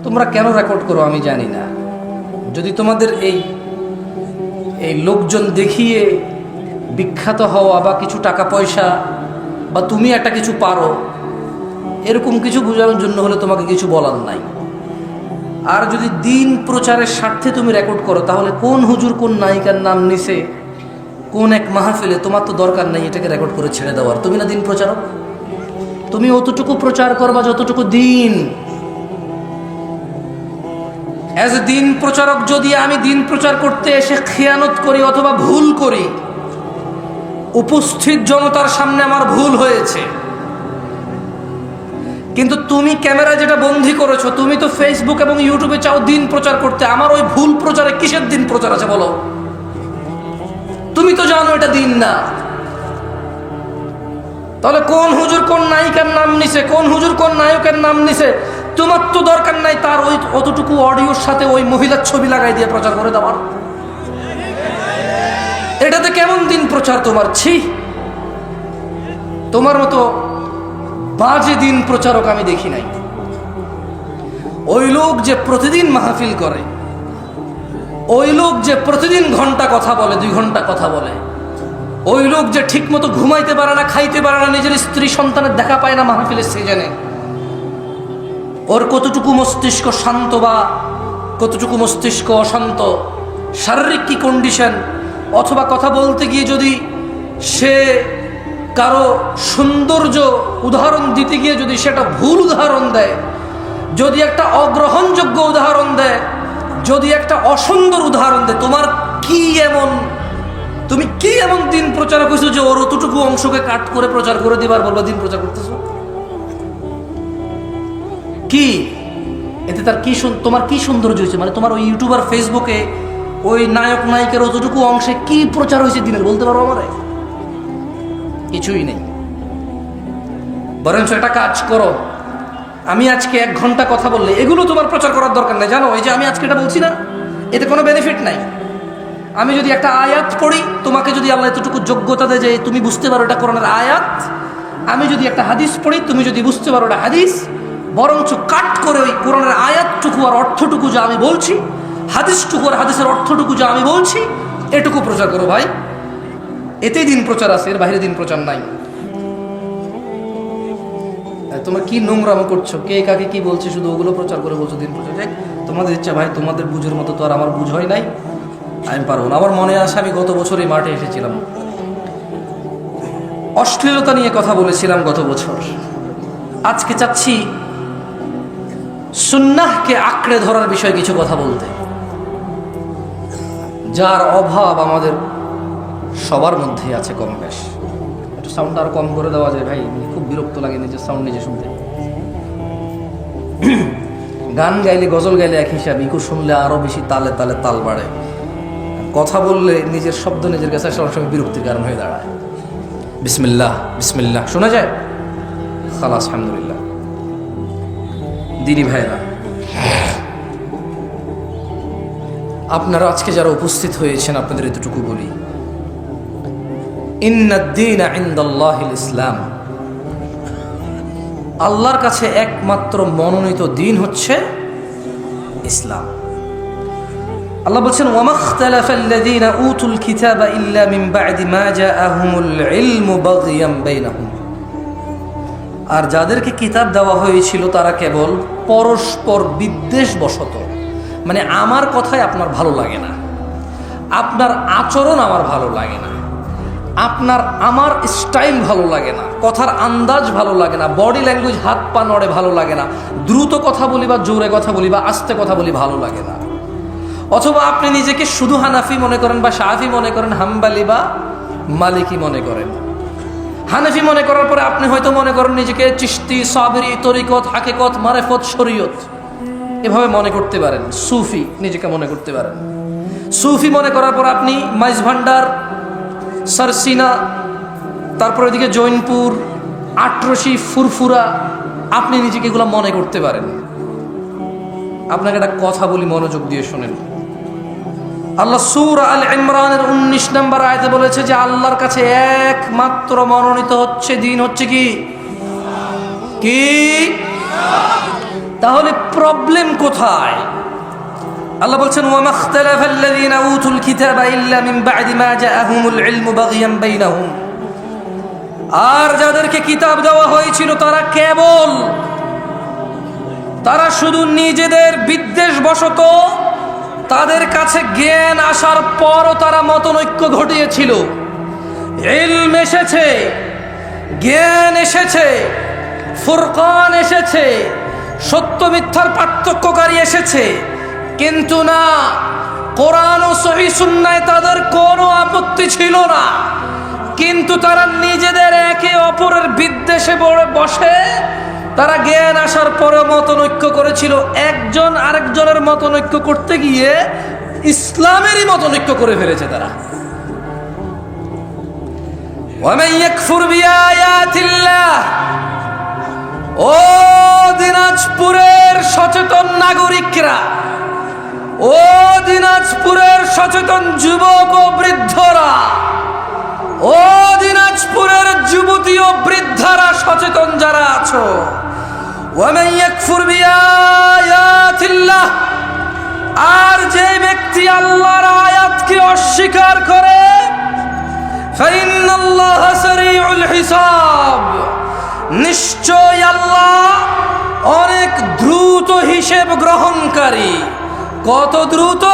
তোমরা কেন রেকর্ড করো আমি জানি না। যদি তোমাদের এই লোকজন দেখিয়ে বিখ্যাত হওয়া বা কিছু টাকা পয়সা বা তুমি একটা কিছু পারো, এরকম কিছু বোঝানোর জন্য হলে তোমাকে কিছু বলার নাই। আর যদি দিন প্রচারের স্বার্থে তুমি রেকর্ড করো, তাহলে কোন হুজুর কোন নায়িকার নাম নিছে কোন এক মাহফিলে, তোমার তো দরকার নেই এটাকে রেকর্ড করে ছেড়ে দেওয়ার। তুমি না দিন প্রচারক, তুমি অতটুকু প্রচার করবা যতটুকু দিন। অ্যাজ এ দিন প্রচারক যদি আমি দিন প্রচার করতে এসে খেয়ানত করি অথবা ভুল করি, উপস্থিত জনতার সামনে আমার ভুল হয়েছে, কিন্তু তুমি ক্যামেরা যেটা বন্দী করেছো, তুমি তো ফেসবুক এবং ইউটিউবে চাও দিন প্রচার করতে, আমার ওই ভুল প্রচারে কিসের দিন প্রচার আছে বলো? তুমি তো জানো এটা দিন না। তাহলে কোন হুজুর কোন নায়িকার নাম নিছে, কোন হুজুর কোন নায়কের নাম নিছে, তোমার তো দরকার নাই তার ওই অতটুকু অডিওর সাথে ওই মহিলার ছবি লাগাই দিয়ে প্রচার করে দেওয়ার। এটাতে কেমন দিন প্রচার তোমার? ছি, তোমার মতো বাজে দিন প্রচারক আমি দেখি নাই। ওই লোক যে প্রতিদিন মাহফিল করে, ওই লোক যে প্রতিদিন ঘন্টা কথা বলে, 2 ঘন্টা কথা বলে, ওই লোক যে ঠিক মতো ঘুমাইতে পারে না, খাইতে পারে না, নিজের স্ত্রী সন্তানের দেখা পায় না মাহফিলের সিজনে, ওর কতটুকু মস্তিষ্ক শান্ত বা কতটুকু মস্তিষ্ক অশান্ত, শারীরিক কি কন্ডিশন, অথবা কথা বলতে গিয়ে যদি সে কারো সৌন্দর্য উদাহরণ দিতে গিয়ে যদি সেটা ভুল উদাহরণ দেয়, যদি একটা অগ্রহণযোগ্য উদাহরণ দেয়, যদি একটা অসুন্দর উদাহরণ দেয়, তোমার কি এমন, তুমি কি এমন দিন প্রচার করছো যে ওর অতটুকু অংশকে কাট করে প্রচার করে দিবার বলবা দিন প্রচার করতেছো? কি এতে তার কি তোমার কি সৌন্দর্য হয়েছে? মানে তোমার ওই ইউটিউবার ফেসবুকে ওই নায়ক নায়িকার অতটুকু অংশে কি প্রচার হয়েছে দিনের, বলতে পারো আমারে? কিছুই নেই। বরঞ্চ একটা কাজ করো, আমি আজকে 1 ঘন্টা কথা বললে এগুলো তোমার প্রচার করার দরকার নেই। জানো এই যে আমি আজকে এটা বলছি না, এতে কোনো বেনিফিট নাই। আমি যদি একটা আয়াত পড়ি, তোমাকে যদি আল্লাহ এতটুকু যোগ্যতা দেয় যে তুমি বুঝতে পারো এটা কোরআনের আয়াত, আমি যদি একটা হাদিস পড়ি, তুমি যদি বুঝতে পারো এটা হাদিস, বরঞ্চ কাট করে ওই কোরআনের আয়াতটুকু আর অর্থটুকু যা আমি বলছি, হাদিসটুকু আর হাদিসের অর্থটুকু যা আমি বলছি, এটুকু প্রচার করো ভাই। এতেই দিন প্রচার আছে, এর বাইরে দিন প্রচার নাই। তোমরা কি নোংরামো করছো, কে কাকে কি বলছে, শুধু ওগুলো প্রচার করে বলছো দিন প্রচার। তোমাদের ইচ্ছা ভাই, তোমাদের বুঝের মতো তো আর আমার বুঝ হয় নাই, আমি পারবো না। আমার মনে আছে আমি গত বছর এই মাঠে এসেছিলাম, অশ্লীলতা নিয়ে কথা বলেছিলাম গত বছর। আজকে চাচ্ছি সুন্নাহকে আঁকড়ে ধরার বিষয়ে কিছু কথা বলতে, যার অভাব আমাদের সবার মধ্যেই আছে কম বেশ। একটু সাউন্ড আরো কম করে দেওয়া যায় ভাই, খুব বিরক্ত লাগে নিজের সাউন্ড নিজে শুনতে। গান গাইলে গজল গাইলে এক হিসাব, ইকো শুনলে আরো বেশি তালে তালে তাল বাড়ে। কথা বললে নিজের শব্দ নিজের কাছে সবার সময় বিরক্তির কারণ হয়ে দাঁড়ায়। বিসমিল্লাহ বিসমিল্লাহ শোনা যায়, খালাস আলহামদুলিল্লাহ। দিনী ভাইরা, আপনারা আজকে যারা উপস্থিত হয়েছেন, আপনাদের এতটুকু বলি, ইন্নাদ-দীনা ইনদাল্লাহিল ইসলাম, আল্লাহর কাছে একমাত্র মনোনীত দিন হচ্ছে ইসলাম। আল্লাহ বলছেন, ওয়ামাখতালাফাল্লাযীনা উতুল কিতাবা ইল্লা মিন বা'দি মা জাআহুমুল ইলমু বাগিয়াম বাইনাহুম, আর যাদেরকে কিতাব দেওয়া হয়েছিল তারা কেবল পরস্পর বিদ্বেষবশত, মানে আমার কথাই আপনার ভালো লাগে না, আপনার আচরণ আমার ভালো লাগে না, আমার স্টাইল ভালো লাগে না, কথার আন্দাজ ভালো লাগে না, বডি ল্যাঙ্গুয়েজ হাত পা নড়ে ভালো লাগে না, দ্রুত কথা বলি বা জোরে কথা বলি বা আস্তে কথা বলি ভালো লাগে না। অথবা আপনি নিজেকে শুধু হানাফি মনে করেন বা শাফি মনে করেন, হাম্বালি বা মালিকি মনে করেন। হানাফি মনে করার পরে আপনি হয়তো মনে করেন নিজেকে চিশতি, সাবরি, তরিকত, হাকিকত, মারেফত, শরীয়ত এভাবে মনে করতে পারেন। সুফি নিজেকে মনে করতে পারেন। সুফি মনে করার পর আপনি মাইজ ভান্ডার, সারসিনা, তারপর এদিকে জৈনপুর, আটরশি, ফুরফুরা, আপনি নিজেকে এগুলো মনে করতে পারেন। আপনাকে একটা কথা বলি, মনোযোগ দিয়ে শোনেন। আল্লাহ সূরা আল ইমরানের 19 নম্বর আয়াতে বলেছে যে আল্লাহর কাছে একমাত্র মনোনীত হচ্ছে দিন হচ্ছে কি? তাহলে প্রবলেম কোথায়? আল্লাহ বলছেন ওয়ামাখতালাফাল্লাযীনা উতুল কিতাবা ইল্লা মিন বা'দি মা জাআহুমুল ইলমু বাগিয়ান বাইনাহুম। আর যাদেরকে কিতাব দেওয়া হয়েছিল তারা শুধু নিজেদের বিদ্বেষবশত তাদের কাছে জ্ঞান আসার পরও তারা মতনৈক্য ঘটিয়েছিল। ইলম এসেছে, জ্ঞান এসেছে, ফুরকান এসেছে, সত্য মিথ্যার পার্থক্যকারী এসেছে, কিন্তু না, কোরআন ও সহিহ সুন্নায় তাদের কোনো আপত্তি ছিল না। কিন্তু তারা নিজেদের একে অপরের বিদ্বেষে বসে তারা জ্ঞান আসার পরে মতনৈক্য করেছিল। একজন আরেকজনের মতনৈক্য করতে গিয়ে ইসলামেরই মতনৈক্য করে ফেলেছে তারা। ওয়ামান ইয়াকফুর বিআয়াতিল্লাহ, ও দিনাজপুরের সচেতন নাগরিকরা, ও দিনাজপুরের সচেতন যুবক ও বৃদ্ধরা, ও দিনাজপুরের যুবতী ও বৃদ্ধারা, সচেতন যারা আছো, ওয়ামান ইয়াকফুর বিআয়াতিল্লাহ, আর যে ব্যক্তি আল্লাহর আয়াতকে অস্বীকার করে, ফাইন্নাল্লাহা সারিউল হিসাব, নিশ্চয় আল্লাহ অনেক দ্রুত হিসেব গ্রহণকারী। কত দ্রুত?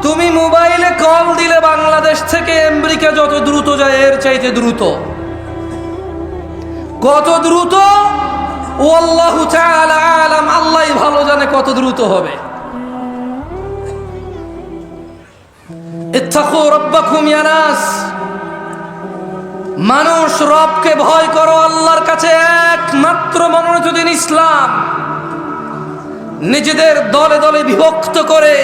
তুমি মোবাইলে কল দিলে বাংলাদেশ থেকে আমেরিকা যত দ্রুত যায় এর চাইতে দ্রুত। কত দ্রুত? আল্লাহু তাআলা আলাম, আল্লাহই ভালো জানে কত দ্রুত হবে। ইত্তাকু রাব্বাকুম ইয়া নাস, মানুষ রবকে ভয় করো। আল্লাহর কাছে একমাত্র মনোনীত দিন ইসলাম। নিজেদের দলে দলে বিভক্ত করে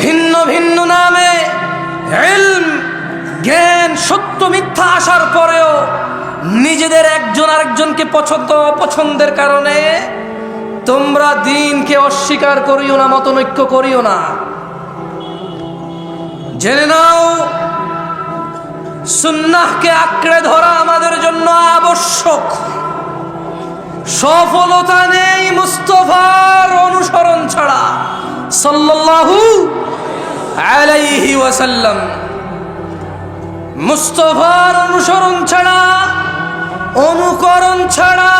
ভিন্ন ভিন্ন নামে ইলম, জ্ঞান, সত্য মিথ্যা আসার পরেও নিজেদের একজন আরেকজনকে পছন্দ অপছন্দের কারণে তোমরা দ্বীনকে অস্বীকার করিও না, মতনৈক্য করিও না। জেনে নাও, সুন্নাহকে আঁকড়ে ধরা আমাদের জন্য আবশ্যক। সফলতা নেই মুস্তাফার অনুসরণ ছাড়া, সাল্লাল্লাহু আলাইহি ওয়াসাল্লাম। মুস্তাফার অনুসরণ ছাড়া, অনুকরণ ছাড়া,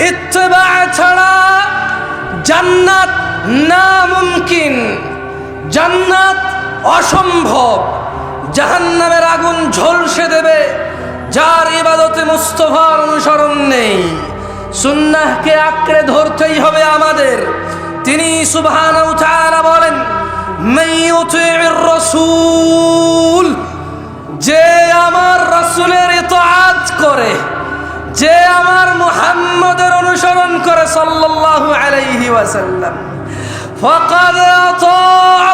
ইত্তেবা ছাড়া জান্নাত নামুমকিন, জান্নাত অসম্ভব। জাহান্নামের আগুন ঝলসে দেবে যার ইবাদতে মুস্তাফার অনুসরণ নেই। সুন্নাহকে আঁকড়ে ধরতেই হবে আমাদের। তিনি সুবহানাহু ওয়া তাআলা বলেন, মান ইউতিউর রাসূল, যে আমার রাসূলের ইতাআত করে, যে আমার মুহাম্মদের অনুসরণ করে সাল্লাল্লাহু আলাইহি ওয়াসাল্লাম, ফাকাদ আতা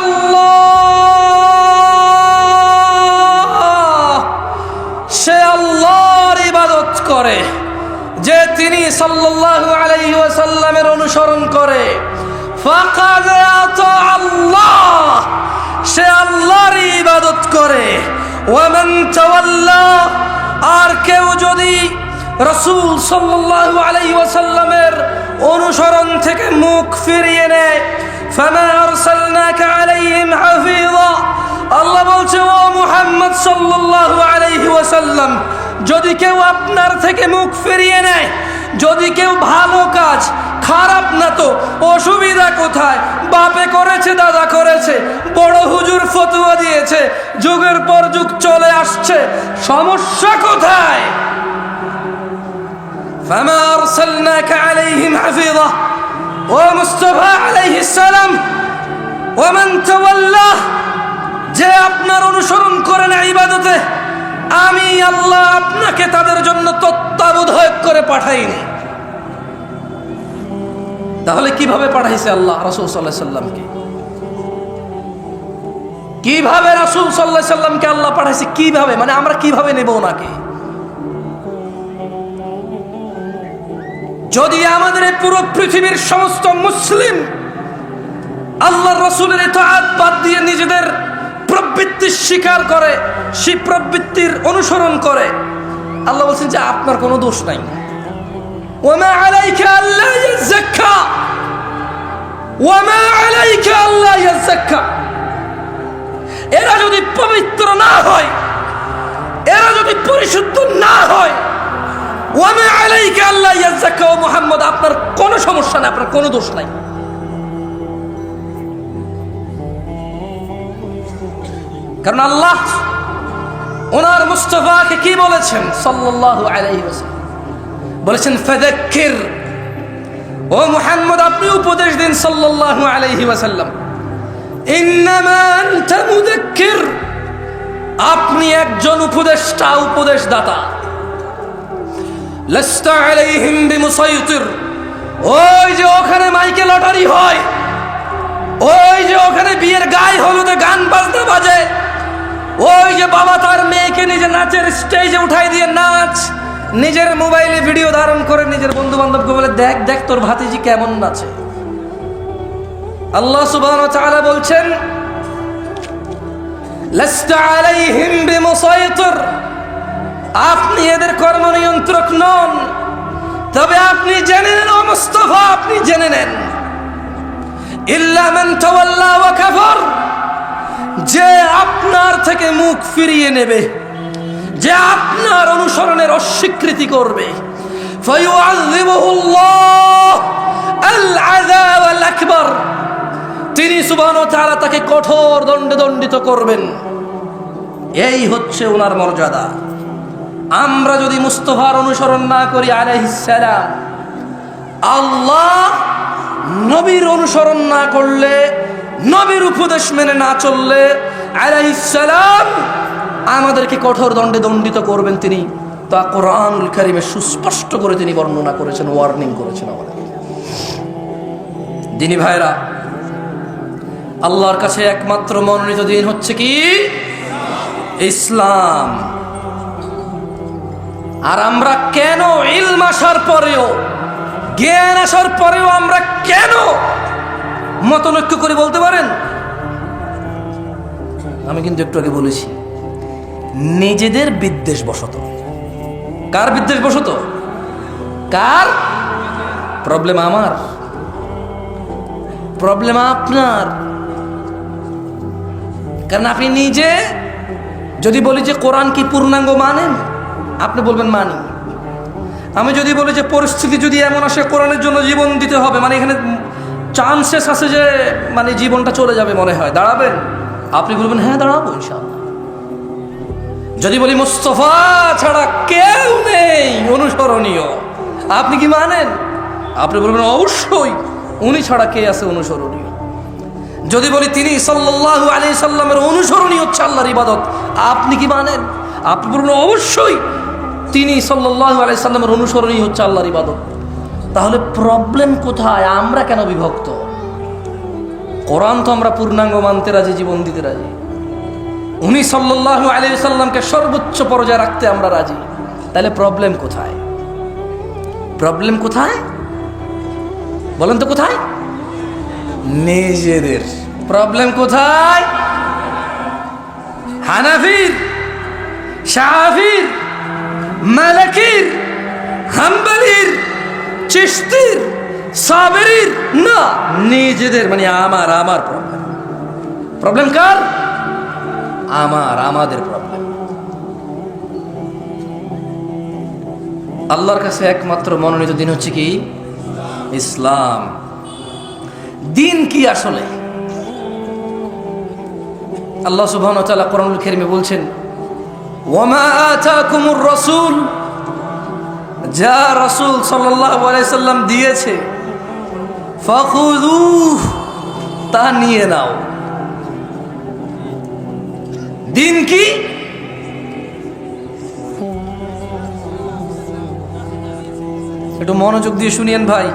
আল্লাহ, সে আল্লাহর ইবাদত করে। যে তিনি সাল্লাল্লাহু আলাইহি ওয়াসাল্লামের অনুসরণ করে, ফাকাদ আতা আল্লাহ, সে আল্লাহর ইবাদত করে। ওয়ামান তাওয়াল্লা, আর কেউ যদি রাসূল সাল্লাল্লাহু আলাইহি ওয়াসাল্লামের অনুসরণ থেকে মুখ ফিরিয়ে নেয়, ফামা আরসালনাকা আলাইহিম হাফিযা, আল্লাহ বলছে ও মুহাম্মদ সাল্লাল্লাহু আলাইহি ওয়াসাল্লাম, যদি কেউ আপনার থেকে মুখ ফিরিয়ে নেয়, যদি কেউ ভালো কাজ, খারাপ না তো অসুবিধা কোথায়? বাপে করেছে, দাদা করেছে, বড় হুজুর ফতোয়া দিয়েছে, যুগের পর যুগ চলে আসছে, সমস্যা কোথায়? ফামা আরসালনাকা আলাইহিম হাফিযা, ও মুস্তাফা আলাইহিস সালাম, ওয়ামান তাওয়াল্লা, যে আপনার অনুসরণ করে না ইবাদতে, আমি আল্লাহ আপনাকে তাদের জন্য তত্ত্বাবধায়ক করে পাঠাইনি। তাহলে কিভাবে পাঠাইছে আল্লাহ রাসূল সাল্লাল্লাহু আলাইহি সাল্লামকে? কিভাবে রাসূল সাল্লাল্লাহু আলাইহি সাল্লামকে আল্লাহ পাঠাইছে? কিভাবে, মানে আমরা কিভাবে নেব ওনাকে? যদি আমাদের পুরো পৃথিবীর সমস্ত মুসলিম আল্লাহর রাসূলের ইতাআত বাদ দিয়ে নিজেদের প্রবৃত্তি স্বীকার করে, সেই প্রবৃত্তির অনুসরণ করে, আল্লাহ বলছেন যে আপনার কোনো দোষ নাই। ওয়ামা আলাইকা আল্লা ইয়াযাক্কা, ওয়ামা আলাইকা আল্লা ইয়াযাক্কা। এরা যদি পবিত্র না হয়, এরা যদি পরিশুদ্ধ না হয়, ওয়ামা আলাইকা আল্লা ইয়াযাক্কা, ও মুহাম্মদ আপনার কোনো সমস্যা নাই, আপনার কোনো দোষ নাই। কারণ আল্লাহ ওনার মুস্তাফাকে কি বলেছেন সাল্লাল্লাহু আলাইহি ওয়াসাল্লাম? বলেছেন ফাযাক্কির, ও মুহাম্মদ আপনি উপদেশ দিন সাল্লাল্লাহু আলাইহি ওয়াসাল্লাম। ইন্নামা আনতা মুযাক্কির, আপনি একজন উপদেষ্টা, উপদেশদাতা। লাস্তা আলাইহিম বিমুসাইতির, ওই যে ওখানে মাইকে লটারি হয়, ওই যে ওখানে বিয়ের গায়ে হলুদে গান বাজনা বাজে, ওই যে বাবা তার মেয়েকে নিজে নাচের স্টেজে উঠাই দিয়ে নাচ, নিজের মোবাইলে ভিডিও ধারণ করে নিজের বন্ধু বান্ধবকে বলে দেখ দেখ তোর ভাতিজি কেমন নাচে। আল্লাহ সুবহানাহু ওয়া তাআলা বলছেন লাস্তা আলাইহিম বিমুসাইতির, আপনি এদের কর্ম নিয়ন্ত্রক নন। তবে আপনি জেনে নেন ও মুস্তাফা, আপনি জেনে নেন ইল্লা মান তাওয়াল্লা ওয়া কাফার, যে আপনার থেকে মুখ ফিরিয়ে নেবে, যে আপনার অনুসরণের অস্বীকৃতি করবে, ফায়ুআযিবুহুল্লাহ আল আযাব আল আকবার, তিনি সুবহানাহু ওয়া তাআলা তাকে কঠোর দণ্ডে দণ্ডিত করবেন। এই হচ্ছে ওনার মর্যাদা। আমরা যদি মুস্তাফার অনুসরণ না করি আলাইহিস সালাম, আল্লাহ নবীর অনুসরণ না করলে, নবীর উপদেশ মেনে না চললে আলাইহিস সালাম আমাদেরকে কঠোর দণ্ডে দণ্ডিত করবেন। তিনি তা কোরআনুল কারীমে সুস্পষ্ট করে তিনি বর্ণনা করেছেন, ওয়ার্নিং করেছেন আমাদের। দিনী ভাইরা, আল্লাহর কাছে একমাত্র মনোনীত দিন হচ্ছে কি? ইসলাম। আর আমরা কেন ইলম আসার পরেও, জ্ঞান আসার পরেও আমরা কেন মতনৈক্য করে বলতে পারেন? আমি কিন্তু একটু আগে বলেছি, নিজেদের বিদ্বেষ বশত। কার বিদ্বেষ বশত? কার? প্রবলেম আমার, প্রবলেম আপনার। কারণ আপনি নিজে যদি বলি যে কোরআন কি পূর্ণাঙ্গ মানেন, আপনি বলবেন মানি। আমি যদি বলি যে পরিস্থিতি যদি এমন আসে কোরআনের জন্য জীবন দিতে হবে, মানে এখানে চান্সেস আছে যে মানে জীবনটা চলে যাবে মনে হয়, দাঁড়াবেন? আপনি বলবেন হ্যাঁ দাঁড়াবো ইনশাআল্লাহ। যদি বলি মুস্তাফা ছাড়া কেউ নেই অনুসরণীয়, আপনি কি মানেন? আপনি বলবেন অবশ্যই, উনি ছাড়া কে আছে অনুসরণীয়। যদি বলি তিনি সাল্লাল্লাহু আলাইহি সাল্লামের অনুসরণই হচ্ছে আল্লাহর ইবাদত, আপনি কি মানেন? আপনি বলবেন অবশ্যই, তিনি সাল্লাল্লাহু আলাইহি সাল্লামের অনুসরণই হচ্ছে আল্লাহর ইবাদত। তাহলে প্রবলেম কোথায়? আমরা কেন বিভক্ত? কোরআন তো আমরা পূর্ণাঙ্গ মানতে রাজি, জীবন দিতে রাজি। উনি সাল্লাল্লাহু আলাইহি সাল্লামকে সর্বোচ্চ পর্যায়ে রাখতে আমরা রাজি। তাহলে প্রবলেম কোথায়? প্রবলেম কোথায় বলেন তো? কোথায়? নিজেদের। প্রবলেম কোথায়? হানাফির, শাফির, মালিকির, হাম্বলির, চিশতির, সাবেরির না, নিজেদের। মানে আমার প্রবলেম। প্রবলেম কার? আমাদের প্রবলেম। আল্লাহর কাছে একমাত্র মনোনীত দিন হচ্ছে কি? ইসলাম। দিন কি আসলে? আল্লাহ সুবহানাহু ওয়া তাআলা কোরআনুল কারীমে বলছেন, ওয়ামা আতাকুমুর রাসূল, যা রাসূল সাল্লাল্লাহু আলাইহি সাল্লাম দিয়েছে, ফাখুযুহ, তা নিয়ে নাও। দিন কি? একটু মনোযোগ দিয়ে শুনিয়েন ভাই।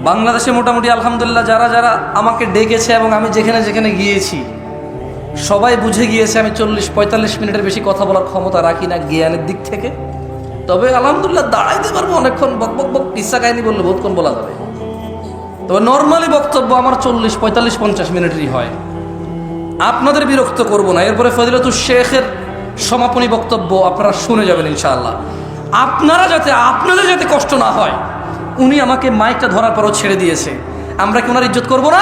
বাংলাদেশে মোটামুটি আলহামদুলিল্লাহ যারা যারা আমাকে ডেকেছে এবং আমি যেখানে যেখানে গিয়েছি সবাই বুঝে গিয়েছে আমি 40-45 মিনিটের বেশি কথা বলার ক্ষমতা রাখি না জ্ঞানের দিক থেকে। তবে আলহামদুলিল্লাহ দাঁড়াইতে পারবো অনেকক্ষণ, বক বক বক কিসা কাহিনী বললে বহুতক্ষণ বলা যাবে। তবে নর্মালি বক্তব্য আমার 40-45-50 মিনিটেরই হয়। আপনাদের বিরক্ত করব না। এরপরে ফজিলাতুল শেখের সমাপনী বক্তব্য আপনারা শুনে যাবেন ইনশাআল্লাহ। আপনাদের যাতে কষ্ট না হয় উনি আমাকে মাইকটা ধরার পরও ছেড়ে দিয়েছে, আমরা কি ওনার ইজ্জত করব না?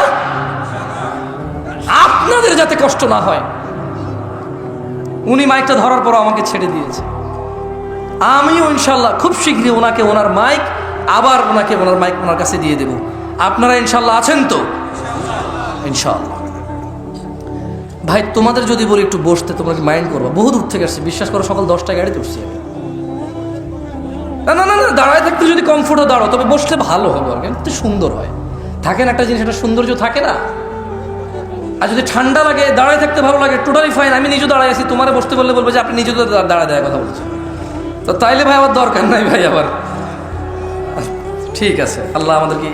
আপনাদের যাতে কষ্ট না হয়, উনি মাইকটা ধরার পরও আমাকে ছেড়ে দিয়েছে, আমিও ইনশাল্লাহ খুব শীঘ্রই ওনাকে ওনার মাইক আবার ওনাকে ওনার মাইক ওনার কাছে দিয়ে দেব। আপনারা ইনশাল্লাহ আছেন তো? ইনশাল্লাহ। ভাই তোমাদের যদি বলি একটু বসতে, তোমরা কি মাইন্ড করবো? বহু দূর থেকে আসছি, বিশ্বাস করো, সকাল 10টায় গাড়িতে উঠছি আমি। না না না না, দাঁড়ায় থাকতে যদি কমফোর্টও দাঁড়াও, তবে বসলে ভালো হবে, আর কিন্তু সুন্দর হয়। থাকে না একটা জিনিস, একটা সৌন্দর্য থাকে না। আর যদি ঠান্ডা লাগে, দাঁড়ায় থাকতে ভালো লাগে, টোটালি ফাইন। আমি নিজেও দাঁড়ায় আছি, তোমারে বসতে বললে বলবো যে আপনি নিজেও দাঁড়ায় দেওয়ার কথা বলছেন, তো তাইলে ভাই আমার দরকার নাই ভাই আবার। ঠিক আছে, আল্লাহ আমাদেরকে,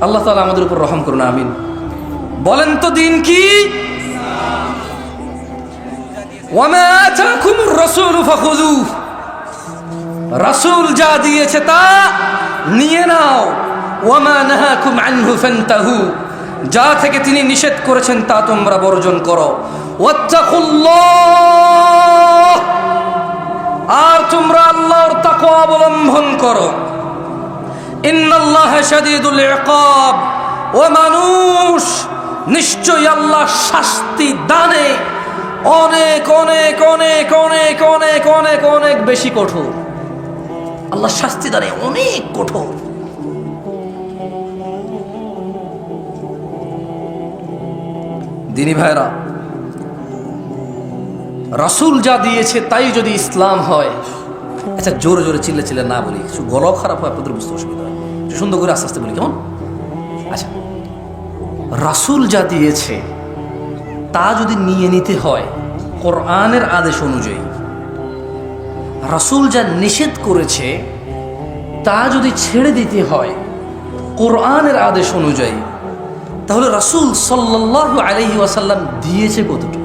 আল্লাহ তাআলা আমাদের উপর রহম করুন, আমিন। বলেন তো দিন কি? ওয়ামা আতাকুমুর রাসূলু ফাখুযুহু, রাসূল যা দিয়েছে তা নিয়ে নাও। ওয়ামা নাহাকুম আনহু ফান্তাহু, যা থেকে তিনি নিষেধ করেছেন তা তোমরা বর্জন করো। ওয়াত্তাকুল্লাহ, আর তোমরা আল্লাহর তাকওয়া অবলম্বন করো। ইন্নাল্লাহা শাদীদুল ইকাব, ও মানুষ, নিশ্চয়ই আল্লাহ শাস্তি দানে অনেক অনেক অনেক অনেক অনেক অনেক অনেক বেশি কঠোর। আল্লাহ শাস্তি দানে অনেক কঠোর। দিনী ভাইরা, রাসূল যা দিয়েছে তাই যদি ইসলাম হয়, আচ্ছা জোরে জোরে চিল্লে চিল্লে না বলি, কিছু গলাও খারাপ হয়, আপনাদের বুঝতে অসুবিধা হয়, একটু সুন্দর করে আস্তে আস্তে বলি, কেমন? আচ্ছা, রাসূল যা দিয়েছে তা যদি নিয়ে নিতে হয় কোরআনের আদেশ অনুযায়ী, রাসূল যা নিষেধ করেছে তা যদি ছেড়ে দিতে হয় কোরআনের আদেশ অনুযায়ী, তাহলে রাসূল সাল্লাল্লাহু আলাইহি ওয়াসাল্লাম দিয়েছে কতটুকু?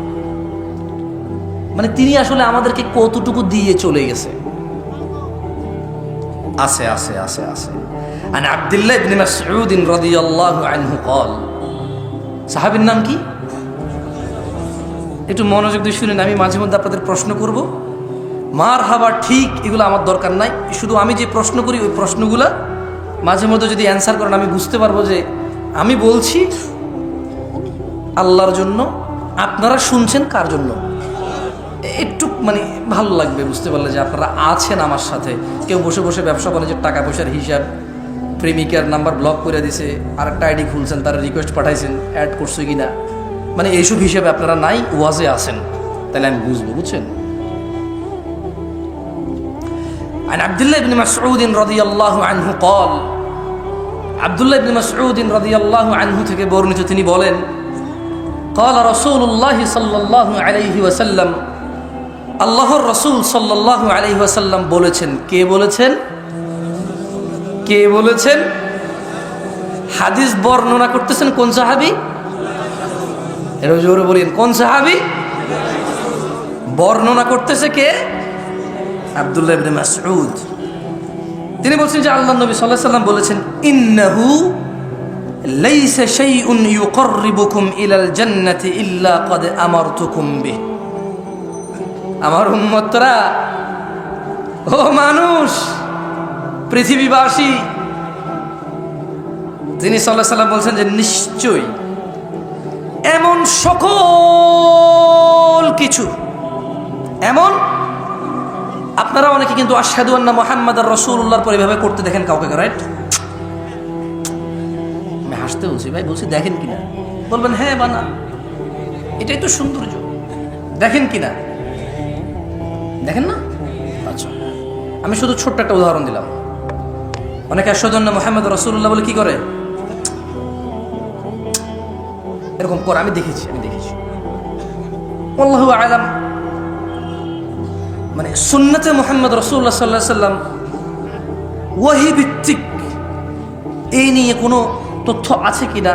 মানে তিনি আসলে আমাদেরকে কতটুকু দিয়ে চলে গেছে? আছে আছে আছে আছে। আন আব্দুল্লাহ ইবনে মাসউদ রাদিয়াল্লাহু আনহু قال, সাহাবীর নাম কি? একটু মনোযোগ দিয়ে শুনেন, আমি মাঝে মধ্যে আপনাদের প্রশ্ন করব, মারহাবা ঠিক এগুলো আমার দরকার নাই, শুধু আমি যে প্রশ্ন করি ওই প্রশ্নগুলো মাঝে মধ্যে যদি অ্যান্সার করেন আমি বুঝতে পারবো যে আমি বলছি আল্লাহর জন্য, আপনারা শুনছেন কার জন্য। একটু মানে ভালো লাগবে বুঝতে পারলে যে আপনারা আছেন আমার সাথে। কেউ বসে বসে ব্যবসা বাণিজ্যের টাকা পয়সার হিসাব, প্রেমিকার নাম্বার ব্লক করে দিছে, আরেকটা আইডি খুলছেন, তারা রিকোয়েস্ট পাঠাইছেন, অ্যাড করছে কিনা, মানে এইসব হিসেবে আপনারা নাই, ওয়াজে আছেন, তাহলে আমি বুঝবো, বুঝছেন? عن عبد الله بن مسعود رضي الله عنه قال, আব্দুল্লাহ ইবনে মাসউদ রাদিয়াল্লাহু আনহু থেকে বর্ণিত, তিনি বলেন, قال رسول الله صلى الله عليه وسلم, আল্লাহর রাসূল সাল্লাল্লাহু আলাইহি ওয়াসাল্লাম বলেছেন। কে বলেছেন? কে বলেছেন? হাদিস বর্ণনা করতেছেন কোন সাহাবী? এর জোরে বলেন, কোন সাহাবী? বর্ণনা করতেছে কে? আব্দুল্লাহ ইবনে মাসউদ। তিনি বলছেন যে আল্লাহর নবী সাল্লাল্লাহু আলাইহি ওয়াসাল্লাম বলেছেন, ইন্নাহু লাইসা শাইউন ইউকাররিবুকুম ইলাল জান্নাতি ইল্লা ক্বাদ আমারতুকুম বিহি। আমার উম্মতরা, ও মানুষ, পৃথিবীবাসী, তিনি সাল্লাল্লাহু আলাইহি ওয়াসাল্লাম বলছেন যে নিশ্চয়ই এমন সকল কিছু, এমন, আপনারা অনেকে কিন্তু আশহাদু আন্না মুহাম্মাদার রাসূলুল্লাহর পর এভাবে করতে দেখেন কাউকে, রাইট? আমি হাসতে বলছি ভাই, বলছি দেখেন কিনা, বলবেন হ্যাঁ বানা, এটাই তো সৌন্দর্য, দেখেন কিনা, দেখেন না? আচ্ছা, আমি শুধু ছোট্ট একটা উদাহরণ দিলাম। অনেকে আশহাদু আন্না মুহাম্মাদার রাসূলুল্লাহ বলে কি করে, এরকম করে, আমি দেখেছি আল্লাহু আ'লাম। মানে সুন্নতে মুহাম্মদ রাসূলুল্লাহ সাল্লাল্লাহু আলাইহি সাল্লাম ওয়াহী ভিত্তিক এই নিয়ে কোনো তথ্য আছে কিনা,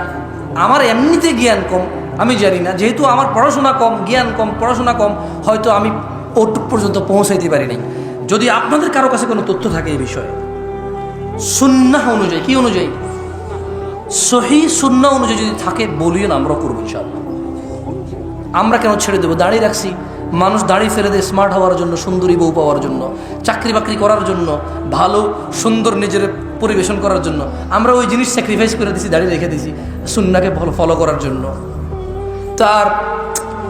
আমার এমনিতে জ্ঞান কম, আমি জানি না, যেহেতু আমার পড়াশোনা কম, জ্ঞান কম, পড়াশোনা কম, হয়তো আমি ওটুক পর্যন্ত পৌঁছাইতে পারি নাই। যদি আপনাদের কারো কাছে কোনো তথ্য থাকে এই বিষয়ে, সুন্নাহ অনুযায়ী, কি অনুযায়ী? সহিহ সুন্নাহ অনুযায়ী যদি থাকে বলিও না, আমরা করবো ইনশাআল্লাহ। আমরা কেন ছেড়ে দেবো? দাড়ি রাখছি, মানুষ দাড়ি ফেলে দেয় স্মার্ট হওয়ার জন্য, সুন্দরী বউ পাওয়ার জন্য, চাকরি বাকরি করার জন্য, ভালো সুন্দর নিজের পরিবেশন করার জন্য। আমরা ওই জিনিস স্যাক্রিফাইস করে দিছি, দাঁড়িয়ে রেখে দিছি সুন্নাহকে ফলো করার জন্য। তার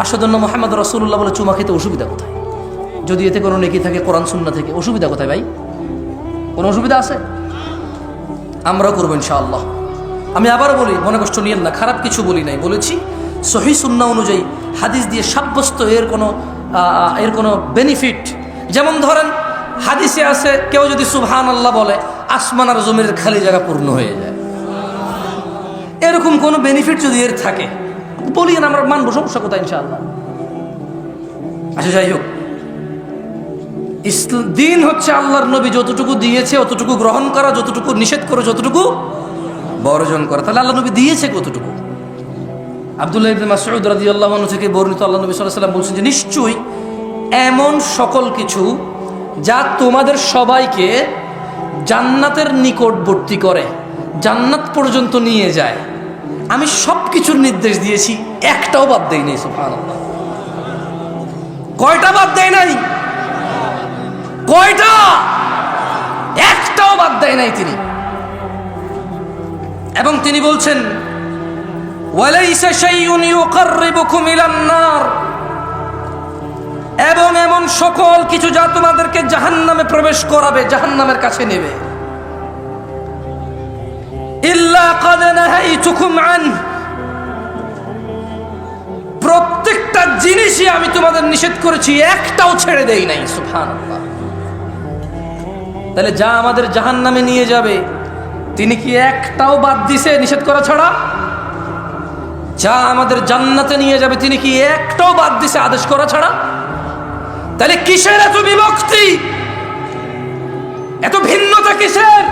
আসাদুল্লাহ মোহাম্মদ রাসূলুল্লাহ বলে চুমা খেতে অসুবিধা কোথায়? যদি এতে কোনো নেকি থাকে কোরআন সুন্নাহ থেকে, অসুবিধা কোথায় ভাই? কোনো অসুবিধা আছে? আমরাও করবো ইনশাআল্লাহ। আমি আবারও বলি, মনে কষ্ট নিয়েন না, খারাপ কিছু বলি নাই, বলেছি সহিহ সুন্নাহ অনুযায়ী হাদিস দিয়ে সাব্যস্ত এর কোনো বেনিফিট। যেমন ধরেন হাদিসে আছে কেউ যদি সুবহানাল্লাহ বলে আসমান আর জমির খালি জায়গা পূর্ণ হয়ে যায়, এরকম কোনো বেনিফিট যদি এর থাকে বলি না, আমরা মানবো, সমস্যা কোথায় ইনশাআল্লাহ। আচ্ছা যাই হোক, দিন হচ্ছে আল্লাহর নবী যতটুকু দিয়েছে অতটুকু গ্রহণ করা, যতটুকু নিষেধ করে যতটুকু বর্জন করা। তাহলে আল্লাহ নবী দিয়েছে কতটুকু? আব্দুল্লাহ ইবনে মাসউদ রাদিয়াল্লাহু আনহু থেকে বর্ণিত, আল্লাহ নবী সাল্লাল্লাহু আলাইহি ওয়াসাল্লাম বলছেন যে নিশ্চয়ই এমন সকল কিছু যা তোমাদের সবাইকে জান্নাতের নিকটবর্তী করে, জান্নাত পর্যন্ত নিয়ে যায়, আমি সব কিছুর নির্দেশ দিয়েছি, একটাও বাদ দেই নাই। সুবহানাল্লাহ। কয়টা বাদ দেয় নাই? কয়টা? একটাও বাদ দেয় নাই তিনি। এবং তিনি বলছেন ওয়ালাইসা শাইউন ইউকাররিবুকুম ইলান নার, এবং এমন সকল কিছু যা তোমাদেরকে জাহান্নামে প্রবেশ করাবে, জাহান্নামের কাছে নেবে, ইল্লা ক্বাদ নাহাইতুকুম আনহু, প্রত্যেকটা জিনিসই আমি তোমাদের নিষেধ করেছি, একটাও ছেড়ে দেই নাই। সুবহানাল্লাহ। তাহলে যা আমাদের জাহান্নামে নিয়ে যাবে তিনি কি একটাও বাদ দিছে নিষেধ করা ছাড়া? যা আমাদের জান্নাতে নিয়ে যাবে তিনি কি একটাও বাদ দিছে আদেশ করা ছাড়া? তাহলে কিসের এত বিভক্তি, এত ভিন্নতা কিসের?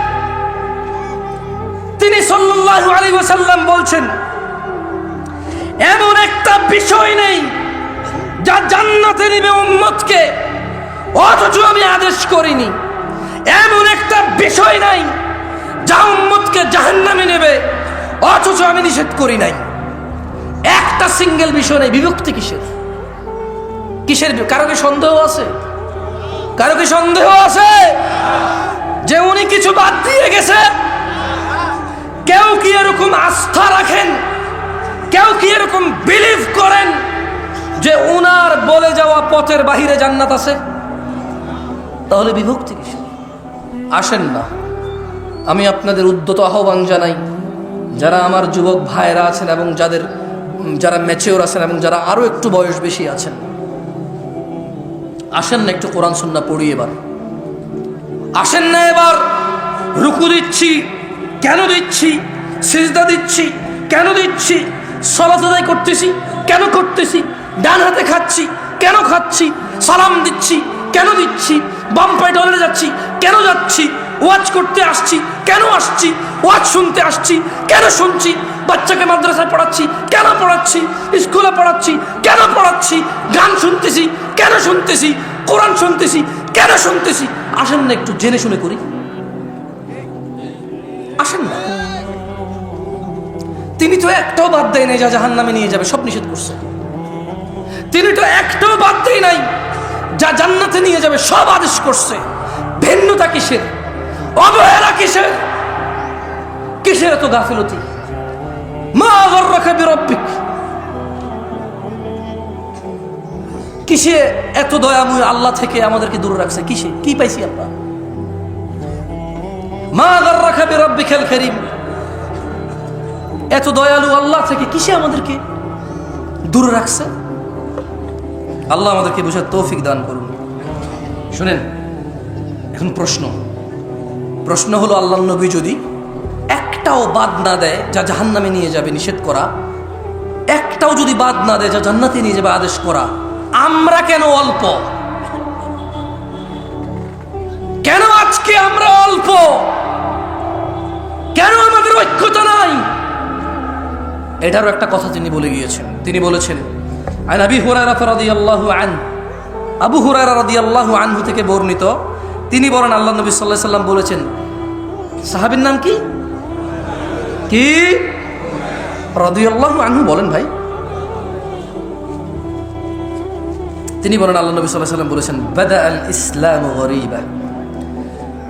তিনি সাল্লাল্লাহু আলাইহি ওয়াসাল্লাম বলছেন এমন একটা বিষয় নেই যা জান্নাতে নিবে উম্মতকে অথচ আমি আদেশ করিনি, এমন একটা বিষয় নাই যা উম্মতকে জাহান্নামে নেবে অথচ আমি নিষেধ করি নাই। একটা সিঙ্গেল বিষয় নেই, বিভক্তি কিসের? কিসের? কারো কি সন্দেহ আছে? কারো কি সন্দেহ আছে যে উনি কিছু বাদ দিয়ে গেছে? কেউ কি এরকম আস্থা রাখেন, কেউ কি এরকম বিলিভ করেন যে উনার বলে যাওয়া পথের বাহিরে জান্নাত আছে? তাহলে বিভক্তি কিসের? আসেন না, আমি আপনাদের উদ্যত আহ্বান জানাই, যারা আমার যুবক ভাইরা আছেন এবং যারা ম্যাচিওর আছেন এবং যারা আরো একটু বয়স বেশি আছেন, আসেন না একটু কোরআন সুন্নাহ পড়ি। এবার আসেন না, এবার রুকু দিচ্ছি কেন দিচ্ছি, সিজদা দিচ্ছি কেন দিচ্ছি, সালাত আদায় করতেছি কেন করতেছি, ডান হাতে খাচ্ছি কেন খাচ্ছি, সালাম দিচ্ছি কেন দিচ্ছি, বাম পায়ে টয়লেটে যাচ্ছি কেন যাচ্ছি, ওয়াজ করতে আসছি কেন আসছি, ওয়াজ শুনতে আসছি কেন শুনছি, বাচ্চাকে মাদ্রাসায় পড়াচ্ছি কেন পড়াচ্ছি, স্কুলে পড়াচ্ছি কেন পড়াচ্ছি, গান শুনতেছি কেন শুনতেছি, কোরআন শুনতেছি কেন শুনতেছি। আসেন না একটু জেনে শুনে করি। আসেন না। তিনি তো একটাও বাদ দেয় নাই যা জাহান্নামে নিয়ে যাবে, সব নিষেধ করছে। তিনি তো একটাও বাদ দেয় নাই যা জান্নাতে নিয়ে যাবে, সব আদেশ করছে। ভিন্নতা কিসের? অবহেলা কিসের? কিসের এত গাফিলতি? মা গাররাকা বিরাব্বিক, কিসে এত দয়াময় আল্লাহ থেকে আমাদেরকে দূরে রাখছে? কিসে কি পাইছি আমরা? মা গাররাকা বিরাব্বিকাল কারীম, এত দয়ালু আল্লাহ থেকে কিসে আমাদেরকে দূরে রাখছে? আল্লাহ আমাদেরকে বোঝার তৌফিক দান করুন। শুনেন, এখন প্রশ্ন হলো, আল্লাহর নবী যদি একটাও বাদ না দেয় যা জাহান্নামে নিয়ে যাবে নিষেধ করা, একটাও যদি বাদ না দেয় যা জান্নাতে নিয়ে যাবে আদেশ করা, আমরা কেন অল্প? কেন আজকে আমরা অল্প? কেন আমাদের ঐক্যতা নাই? এটারও একটা কথা তিনি বলে গিয়েছেন। তিনি বলেছেন আন আবি হুরায়রা রাদিয়াল্লাহু আনহু, আবু হুরায়রা রাদিয়াল্লাহু আনহু থেকে বর্ণিত, তিনি বলেন আল্লাহ নবী সাল্লাল্লাহু আলাইহি সাল্লাম বলেছেন, সাহাবীর নাম কি কি রাদিয়াল্লাহু আনহু বলেন ভাই। তিনি বলেন আল্লাহ নবী সাল্লাল্লাহু আলাইহি সাল্লাম বলেছেন বাদা আল ইসলামু গরীবা,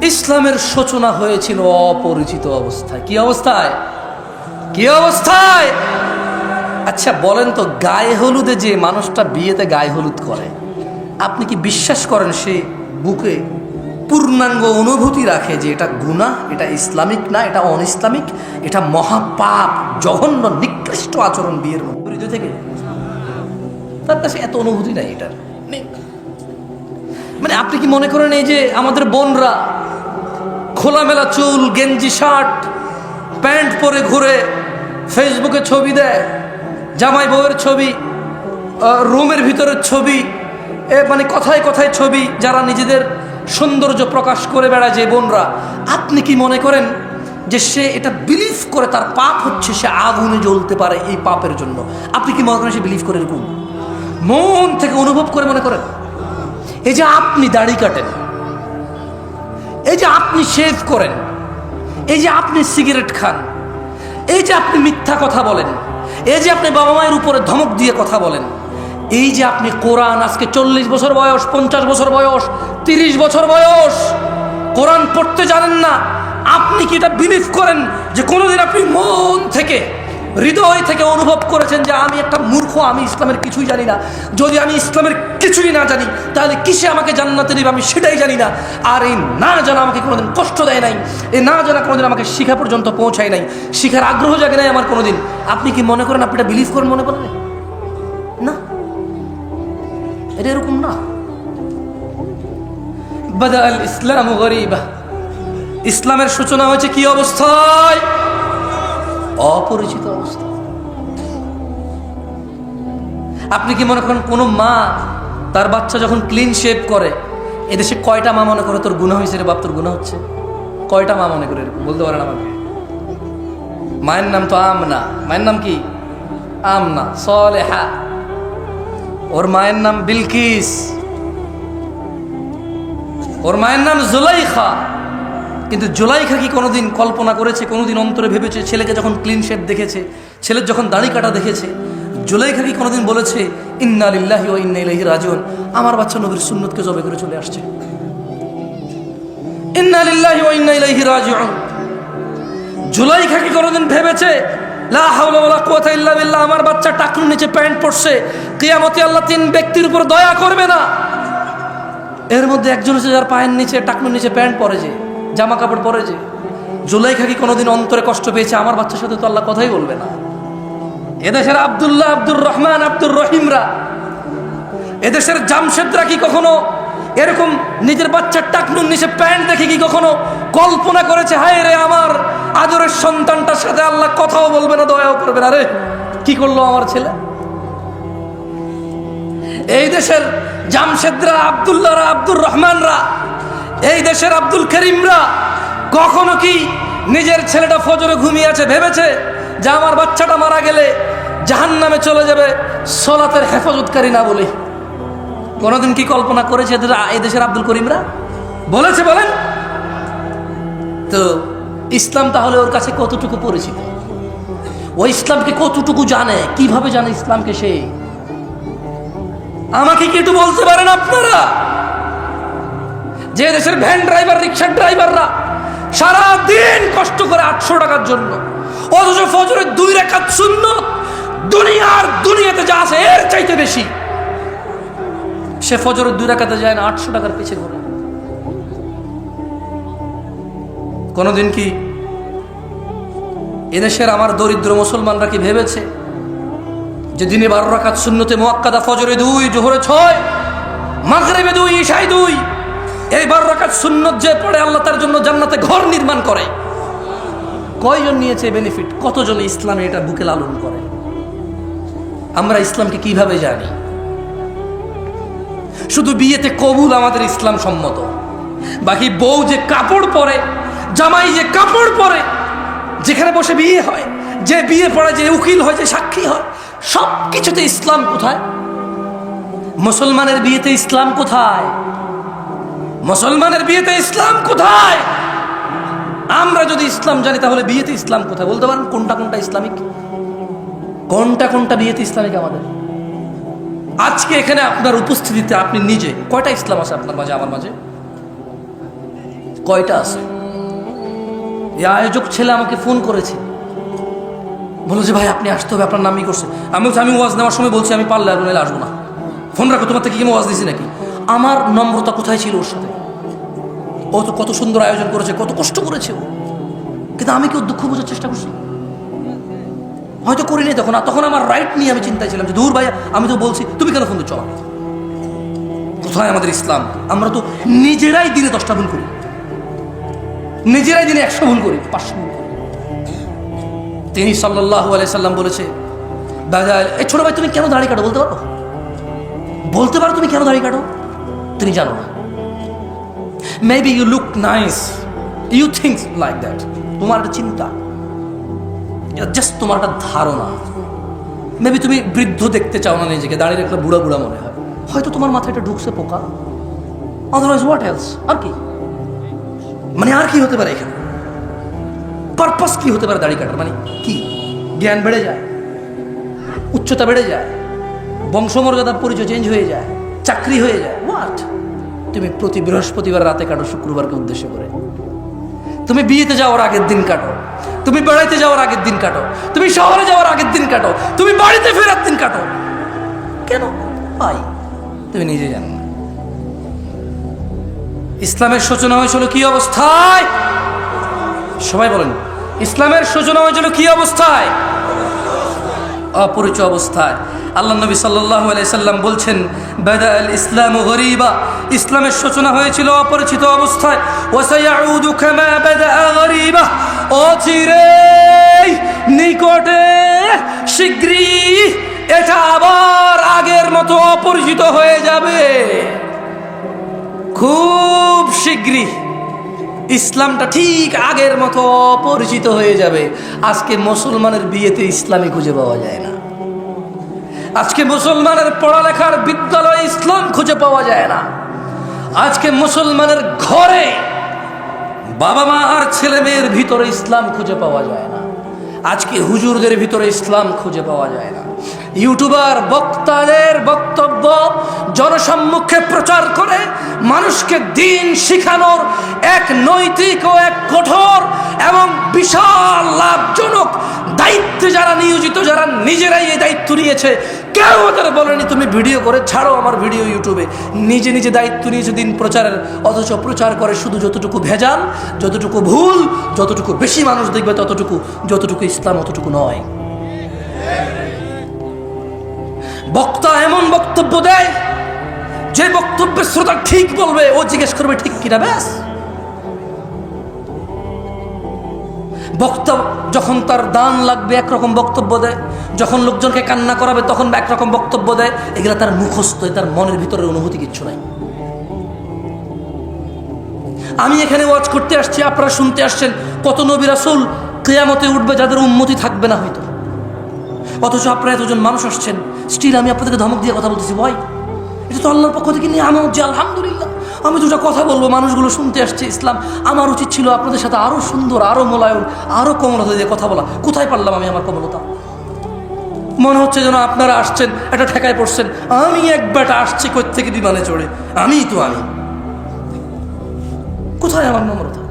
ইসলামের সূচনা হয়েছিল অপরিচিত অবস্থায়। কি অবস্থায়? কি অবস্থায়? আচ্ছা বলেন তো, গায়ে হলুদে যে মানুষটা বিয়েতে গায়ে হলুদ করে, আপনি কি বিশ্বাস করেন সে বুকে পূর্ণাঙ্গ অনুভূতি রাখে যে এটা গুনাহ, এটা ইসলামিক না, এটা অন ইসলামিক, এটা মহাপাপ, জঘন্য নিকৃষ্ট আচরণ বিয়ের মধ্যে থেকে? তার কাছে এত অনুভূতি নাই এটার। মানে আপনি কি মনে করেন এই যে আমাদের বোনরা খোলামেলা চুল, গেঞ্জি শার্ট প্যান্ট পরে ঘুরে, ফেসবুকে ছবি দেয়, জামাই বউয়ের ছবি, রুমের ভিতরের ছবি, মানে কথায় কথায় ছবি, যারা নিজেদের সৌন্দর্য প্রকাশ করে বেড়ায় যে বোনরা, আপনি কি মনে করেন যে সে এটা বিলিভ করে তার পাপ হচ্ছে, সে আগুনে জ্বলতে পারে এই পাপের জন্য? আপনি কি মনে করেন সে বিলিভ করে? এরকম মন থেকে অনুভব করে মনে করেন? এই যে আপনি দাড়ি কাটেন, এই যে আপনি শেভ করেন, এই যে আপনি সিগারেট খান, এই যে আপনি মিথ্যা কথা বলেন, এই যে আপনি বাবা মায়ের উপরে ধমক দিয়ে কথা বলেন, এই যে আপনি কোরআন আজকে 40 বছর বয়স, 50 বছর বয়স, 30 বছর বয়স কোরআন পড়তে জানেন না, আপনি কি এটা বিলিভ করেন যে কোনোদিন আপনি মন থেকে, হৃদয় থেকে অনুভব করেছেন যে আমি একটা মূর্খ, আমি ইসলামের কিছুই জানি না? যদি আমি ইসলামের কিছুই না জানি তাহলে কিসে আমাকে জান্নাতে দিবে আমি সেটাই জানি না। আর এই না জানা আমাকে কোনোদিন কষ্ট দেয় নাই, এই না জানা কোনোদিন আমাকে শিখা পর্যন্ত পৌঁছায় নাই, শিখার আগ্রহ জাগে নাই আমার কোনোদিন। আপনি কি মনে করেন আপনি এটা বিলিভ করেন? মনে করেন না, এটা এরকম না। বাদা আল ইসলাম গরীবা, ইসলামের সূচনা হয়েছে কি অবস্থায়? অপরিচিত অবস্থা। আপনি কি মনে করেন কোন মা তার বাচ্চা যখন ক্লিন শেভ করে, এদেশে কয়টা মা মনে করে তোর গুনাহ হয়েছে রে বাপ, তোর গুনাহ হচ্ছে? কয়টা মা মনে করে? বলতে পারেন আমাকে? মায়ের নাম তো আমনা। মায়ের নাম কি? আমনা সলেহা। ওর মায়ের নাম বিলকিস, ওর মায়ের নাম জুলাইখা। কিন্তু জুলাইখা কি কোনোদিন কল্পনা করেছে, কোনোদিন অন্তরে ভেবেছে, ছেলেকে যখন ক্লিন শেভ দেখেছে, ছেলের যখন দাড়ি কাটা দেখেছে, জুলাইখা কি কোনোদিন বলেছে ইন্না লিল্লাহি ওয়া ইন্না ইলাইহি রাজিউন, আমার বাচ্চা নবীর সুন্নতকে জবে করে চলে আসছে? ইন্না লিল্লাহি ওয়া ইন্না ইলাইহি রাজিউন। জুলাইখা কি কোনোদিন ভেবেছে লা হাওলা ওয়ালা কুওয়াতা ইল্লা বিল্লাহ, আমার বাচ্চা টাকনুর নিচে প্যান্ট পরছে, কিয়ামতে আল্লাহ 3 ব্যক্তির উপর দয়া করবে না? এর মধ্যে একজন হচ্ছে যার পায়ের নিচে, টাকনুর নিচে প্যান্ট পরে, যে জামা কাপড় পরে। যে জুলাইখা কি কোনোদিন অন্তরে কষ্ট পেয়েছে আমার বাচ্চার সাথে তো আল্লাহ কথাই বলবে না? এদেশের আব্দুল্লাহ, আব্দুর রহমান, আব্দুর রহিমরা, এদেশের জামশেদরা কি কখনো এরকম নিজের বাচ্চার টাকনুর নিচে প্যান্ট দেখে কি কখনো কল্পনা করেছে হায় রে আমার আদরের সন্তানটার সাথে আল্লাহ কথাও বলবে না, দয়াও করবে না, রে কি করলো আমার ছেলে? এই দেশের জামশেদরা, আব্দুল্লাহরা, আব্দুর রহমানরা, এই দেশের আব্দুল করিমরা কখনো কি নিজের ছেলেটা ফজরে ঘুমিয়ে আছে ভেবেছে যে আমার বাচ্চাটা মারা গেলে জাহান্নামে চলে যাবে সলাতের হেফাজতকারী না বলে? কোনোদিন কি কল্পনা করেছে এই দেশের আব্দুল করিমরা? বলেছে? বলেন তো। ইসলাম তাহলে ওর কাছে কতটুকু পরিচিত? ও ইসলামকে কতটুকু জানে? কিভাবে জানে ইসলামকে সে? আমাকে কি একটু বলতে পারেন আপনারা? যে দেশের ভ্যান ড্রাইভার, রিক্সার ড্রাইভাররা সারা দিন কষ্ট করে 800 টাকার জন্য, অথচ ফজরের 2 রাকাত সুন্নত দুনিয়াতে যা আছে এর চাইতে বেশি, সে ফজরের 2 রাকাতে যায় না, 800 টাকার পিছে ঘুরে। কোনদিন কি এদেশের আমার দরিদ্র মুসলমানরা কি ভেবেছে যে দিনে 12 রাকাত সুন্নতে মুআক্কাদা, ফজরে 2, জোহরে 6, মাগরিবে 2, ইশায় 2, এই 12 রাকাত সুন্নত যে পড়ে আল্লাহ তার জন্য জান্নাতে ঘর নির্মাণ করে, কয়জন নিয়েছে বেনিফিট? কতজন ইসলামে এটা বুকে লালন করে? আমরা ইসলামকে কিভাবে জানি? শুধু বিয়েতে কবুল আমাদের ইসলাম সম্মত, বাকি বউ যে কাপড় পরে, জামাই যে কাপড় পরে, যেখানে বসে বিয়ে হয়, যে বিয়ে পড়ে, যে উকিল হয়, যে সাক্ষী হয়, সব কিছুতে ইসলাম কোথায়? মুসলমানের বিয়েতে ইসলাম কোথায়? মুসলমানের বিয়েতে ইসলাম কোথায়? আমরা যদি ইসলাম জানি তাহলে বিয়েতে ইসলাম কোথায়? বলতে পারেন কোনটা কোনটা ইসলামিক, কোনটা কোনটা বিয়েতে ইসলামিক আমাদের? আজকে এখানে আপনার উপস্থিতিতে আপনি নিজে কয়টা ইসলাম আছে আপনার মাঝে, আমার মাঝে? কয়টা আছে? এই আয়োজক ছেলে আমাকে ফোন করেছে, বলো যে ভাই আপনি আসতে হবে, আপনার নামই করছে। আমি ওয়াজ নেওয়ার সময় বলছি আমি পারলে আর নাহলে আসবো না, ফোন রাখো, তোমার থেকে কি ওয়াজ দিছি নাকি? আমার নম্রতা কোথায় ছিল ওর সাথে? ও তো কত সুন্দর আয়োজন করেছে, কত কষ্ট করেছে ও, কিন্তু আমি কি ওর দুঃখ বোঝার চেষ্টা করছি? হয়তো করিনি তখন। আর তখন আমার রাইট নিয়ে আমি চিন্তায় ছিলাম যে দূর ভাইয়া, আমি তো বলছি, তুমি কেন ফোন দিচ্ছ আমাকে? কোথায় আমাদের ইসলাম? আমরা তো নিজেরাই দিনে 10টা ভুল করি, নিজেরাই দিনে 100 ভুল করি, 500 ভুল করি। তিনি সাল্লাল্লাহু আলাইহি সাল্লাম বলেছে, এই ছোট ভাই তুমি কেন দাড়ি কাটো? বলতে পারো? বলতে পারো তুমি কেন দাড়ি কাটো? তুমি জানো না। Maybe you look nice, you think like that. তোমার একটা চিন্তা, জাস্ট তোমার একটা ধারণা। মেবি তুমি বৃদ্ধ দেখতে চাও না নিজেকে, দাঁড়িয়ে একটা বুড়া বুড়া মনে হয়, হয়তো তোমার মাথায় এটা ঢুকছে পোকা। Otherwise what else? আর কি মানে, আর কি হতে পারে এখানে? পারপাস কি হতে পারে দাড়ি কাটার? মানে কি? জ্ঞান বেড়ে যায়, উচ্চতা বেড়ে যায়, বংশমর্যাদার পরিচয় চেঞ্জ হয়ে যায়, চাকরি হয়ে যায়। হোয়াট? তুমি প্রতি বৃহস্পতিবার রাতে কাটো, শুক্রবারকে উদ্দেশ্য করে। তুমি বিয়েতে যাওয়ার আগের দিন কাটো, তুমি বেড়াইতে যাওয়ার আগের দিন কাটো, তুমি শহরে যাওয়ার আগের দিন কাটো, তুমি বাড়িতে ফেরার দিন কাটো। কেন ভাই? তুমি নিজে জানো না। ইসলামের সূচনা হয়েছিল কি অবস্থায়? সবাই বলেন, ইসলামের সূচনা হয়েছিল কি অবস্থায়? অপরিচিত অবস্থায়। আল্লাহ নবী সাল্লাল্লাহু আলাইহি সাল্লাম বলছেন, বাদাল ইসলামু গরীবা, ইসলামের সূচনা হয়েছিল অপরিচিত অবস্থায়। ওয়া সায়াউদু কামা বাদা গরীবা, অচিরেই, নিকটে, শীঘ্রই এটা আবার আগের মতো অপরিচিত হয়ে যাবে। খুব শীঘ্রই ইসলামটা ঠিক আগের মতো অপরিচিত হয়ে যাবে। আজকে মুসলমানের বিয়েতে ইসলামই খুঁজে পাওয়া যায় না। আজকে মুসলমানের পড়ালেখার বিদ্যালয়ে ইসলাম খুঁজে পাওয়া যায় না। আজকে মুসলমানের ঘরে বাবা মা আর ছেলে মেয়ের ভিতরে ইসলাম খুঁজে পাওয়া যায় না। আজকে হুজুরদের ভিতরে ইসলাম খুঁজে পাওয়া যায় না। ইউটিউবার বক্তাদের বক্তব্য জনসম্মুখে প্রচার করে মানুষকে দিন শিখানোর এক নৈতিক ও এক কঠোর এবং বিশাল লাভজনক দায়িত্বে যারা নিয়োজিত, যারা নিজেরাই এই দায়িত্ব নিয়েছে, কেউ ওদের বলেনি তুমি ভিডিও করে ছাড়ো আমার ভিডিও ইউটিউবে। নিজে নিজে দায়িত্ব নিয়েছে দিন প্রচারের, অথচ প্রচার করে শুধু যতটুকু ভেজাল, যতটুকু ভুল, যতটুকু বেশি মানুষ দেখবে ততটুকু, যতটুকু ইসলাম অতটুকু নয়। বক্তা এমন বক্তব্য দেয় যে বক্তব্যের শ্রোতা ঠিক বলবে, ও জিজ্ঞেস করবে ঠিক কিনা, ব্যাস। বক্তা যখন তার দান লাগবে একরকম বক্তব্য দেয়, যখন লোকজনকে কান্না করাবে তখন একরকম বক্তব্য দেয়। এগুলা তার মুখস্থ, তার মনের ভিতরের অনুভূতি কিচ্ছু নাই। আমি এখানে ওয়াজ করতে আসছি, আপনারা শুনতে আসছেন। কত নবী রাসূল কিয়ামতে উঠবে যাদের উম্মতি থাকবে না হয়তো, অথচ আপনারা এতজন মানুষ আসছেন, স্টিল আমি আপনাদেরকে ধমক দিয়ে কথা বলতেছি। ভয়, এটা তো আল্লাহর পক্ষ থেকে নিয়ে আমার যে আলহামদুলিল্লাহ আমি দুটা কথা বলবো, মানুষগুলো শুনতে আসছে ইসলাম। আমার উচিত ছিল আপনাদের সাথে আরো সুন্দর, আরো মোলায়ম, আরো কোমলতা দিয়ে কথা বলা। কোথায় পারলাম আমি আমার কোমলতা? মনে হচ্ছে যেন আপনারা আসছেন এটা ঠেকায় পড়ছেন। আমি এক বেটা আসছি কই থেকে বিমানে চড়ে, আমি কোথায় আমার নম্রতা?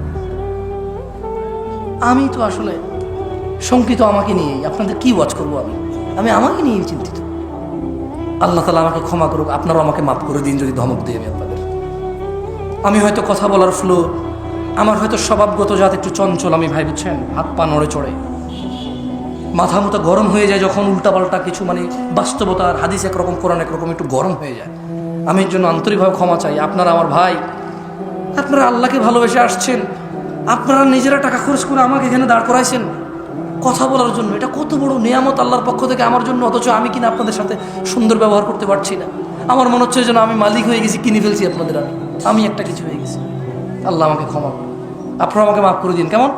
আমি তো আসলে শঙ্কিত আমাকে নিয়েই। আপনাদের কি ওয়াচ করবো আমি আমাকে নিয়েই চিন্তিত। আল্লাহ তাআলা আমাকে ক্ষমা করুক, আপনারাও আমাকে মাফ করে দিন যদি ধমক দিই আমি আপনাদের। আমি হয়তো কথা বলার ফ্লো, আমার হয়তো স্বভাবগত জাত একটু চঞ্চল, আমি ভাই বুঝছেন, হাত পা নড়ে চড়ে, মাথা মতো গরম হয়ে যায় যখন উল্টাপাল্টা কিছু, মানে বাস্তবতা আর হাদিস একরকম, কোরআন একরকম, একটু গরম হয়ে যায়। আমি এর জন্য আন্তরিকভাবে ক্ষমা চাই। আপনারা আমার ভাই, আপনারা আল্লাহকে ভালোবেসে আসছেন, আপনারা নিজেরা টাকা খরচ করে আমাকে এখানে দাঁড় করাইছেন কথা বলার জন্য। এটা কত বড় নেয়ামত আল্লাহর পক্ষ থেকে আমার জন্য, অথচ আমি কিনা আপনাদের সাথে সুন্দর ব্যবহার করতে পারছি না। আমার মনে হচ্ছে যেন আমি মালিক হয়ে গেছি, কিনে ফেলছি আপনাদের। আমি একটা কিছু হয়ে গেছি। আল্লাহ আমাকে ক্ষমা, আপনারা আমাকে মাফ করে দিন। কেমন?